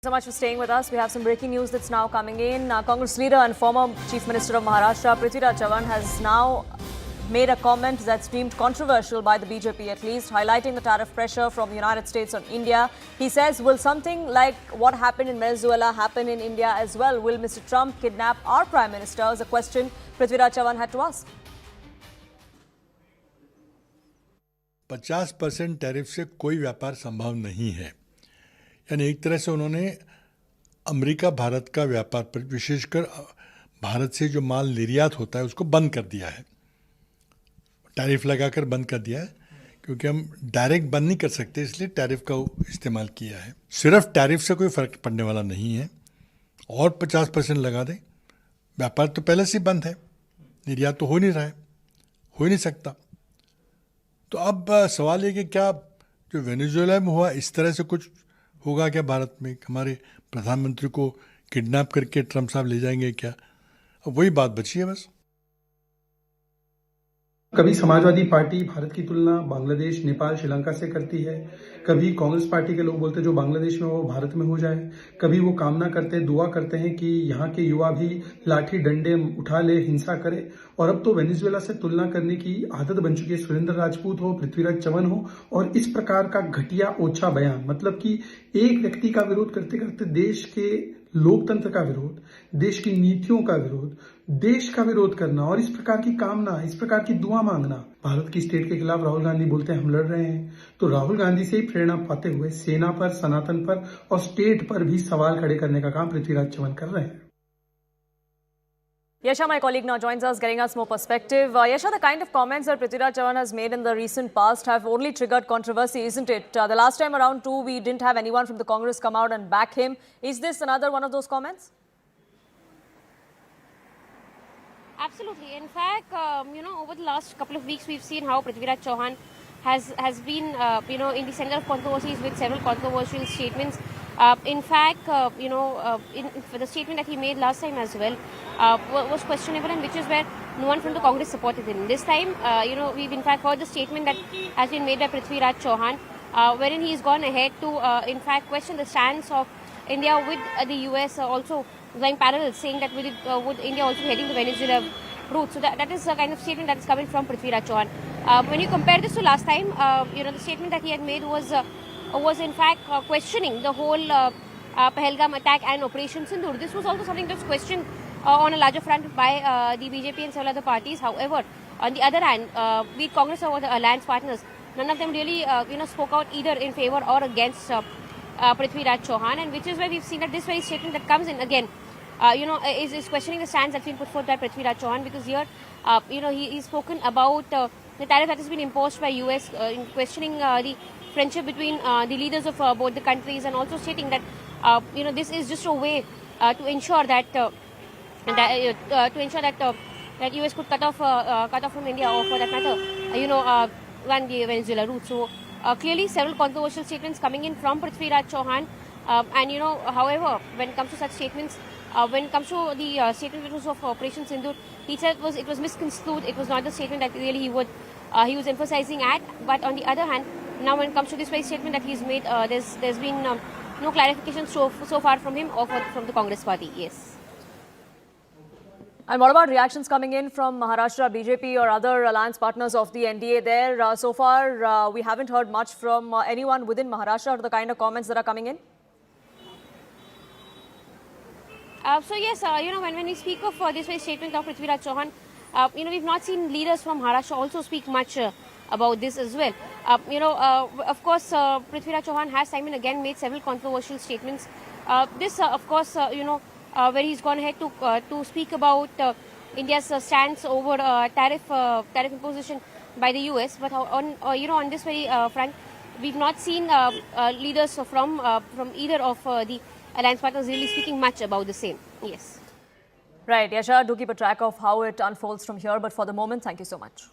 So much for staying with us. We have some breaking news that's now coming in. Congress leader and former Chief Minister of Maharashtra, Prithviraj Chavan, has now made a comment that's deemed controversial by the BJP at least, highlighting the tariff pressure from the United States on India. He says, will something like what happened in Venezuela happen in India as well? Will Mr. Trump kidnap our Prime Minister? Is a question Prithviraj Chavan had to ask. 50% tariff से कोई व्यापार संभव नहीं है। यानी एक तरह से उन्होंने अमेरिका भारत का व्यापार पर विशेषकर भारत से जो माल निर्यात होता है उसको बंद कर दिया है, टैरिफ लगाकर बंद कर दिया है, क्योंकि हम डायरेक्ट बंद नहीं कर सकते, इसलिए टैरिफ का इस्तेमाल किया है। सिर्फ टैरिफ से कोई फ़र्क पड़ने वाला नहीं है, और 50% लगा दें, व्यापार तो पहले से बंद है, निर्यात तो हो नहीं रहा है, हो ही नहीं सकता। तो अब सवाल ये कि क्या जो वेनेजुएला में हुआ इस तरह से कुछ होगा क्या भारत में? हमारे प्रधानमंत्री को किडनैप करके ट्रम्प साहब ले जाएंगे क्या? अब वही बात बची है बस। कभी समाजवादी पार्टी भारत की तुलना बांग्लादेश, नेपाल, श्रीलंका से करती है। कभी कांग्रेस पार्टी के लोग बोलते हैं जो बांग्लादेश में वो भारत में हो जाए। कभी वो कामना करते हैं, दुआ करते हैं कि यहाँ के युवा भी लाठी डंडे उठा ले, हिंसा करे। और अब तो वेनेजुएला से तुलना करने की आदत बन चुकी है। सुरेंद्र राजपूत हो, पृथ्वीराज चवन हो, और इस प्रकार का घटिया ओछा बयान, मतलब कि एक व्यक्ति का विरोध करते करते देश के लोकतंत्र का विरोध, देश की नीतियों का विरोध, देश का विरोध करना और इस प्रकार की कामना, इस प्रकार की दुआ मांगना। भारत की स्टेट के खिलाफ राहुल गांधी बोलते हैं हम लड़ रहे हैं, तो राहुल गांधी से ही प्रेरणा पाते हुए सेना पर, सनातन पर और स्टेट पर भी सवाल खड़े करने का काम पृथ्वीराज चवन कर रहे हैं। Yasha, my colleague, now joins us, getting us more perspective. Yasha, the kind of comments that Prithviraj Chavan has made in the recent past have only triggered controversy, isn't it? The last time around too, we didn't have anyone from the Congress come out and back him. Is this another one of those comments? Absolutely. In fact, over the last couple of weeks, we've seen how Prithviraj Chavan has been, in the center of controversies with several controversial statements. In fact, for the statement that he made last time as well was questionable, and which is where no one from the Congress supported him. This time, we've in fact heard the statement that has been made by Prithviraj Chavan, wherein he's gone ahead to, in fact, question the stance of India with the US also going parallel, saying that would India also be heading the Venezuela route. So that is the kind of statement that is coming from Prithviraj Chavan. When you compare this to last time, the statement that he had made was in fact questioning the whole Pahalgam attack and Operation Sindoor. This was also something that was questioned on a larger front by the BJP and several other parties. However, on the other hand, be it Congress or the alliance partners, none of them really spoke out either in favor or against Prithviraj Chavan, and which is why we've seen that this very statement that comes in again, is questioning the stance that's been put forth by Prithviraj Chavan, because here, he's spoken about the tariff that has been imposed by US, in questioning the friendship between the leaders of both the countries, and also stating that this is just a way to ensure that that US could cut off from India, or for that matter, run the Venezuela route. So clearly, several controversial statements coming in from Prithviraj Chavan, and however, when it comes to such statements, when it comes to the statement which was of Operation Sindoor, he said it was misconstrued. It was not the statement that really he was emphasizing at. But on the other hand, now when it comes to this very statement that he's made, there's been no clarification so far from him or from the Congress party. Yes. And what about reactions coming in from Maharashtra BJP or other alliance partners of the NDA there? So far, we haven't heard much from anyone within Maharashtra to the kind of comments that are coming in. So yes, when we speak of this very statement of Prithviraj Chavan, we've not seen leaders from Maharashtra also speak much about this as well. Of course, Prithviraj Chavan has time and again made several controversial statements. This, of course, where he's gone ahead to speak about India's stance over tariff imposition by the US. But on this very front, we've not seen leaders from either of the alliance partners really speaking much about the same. Yes. Right, Yasha, do keep a track of how it unfolds from here. But for the moment, thank you so much.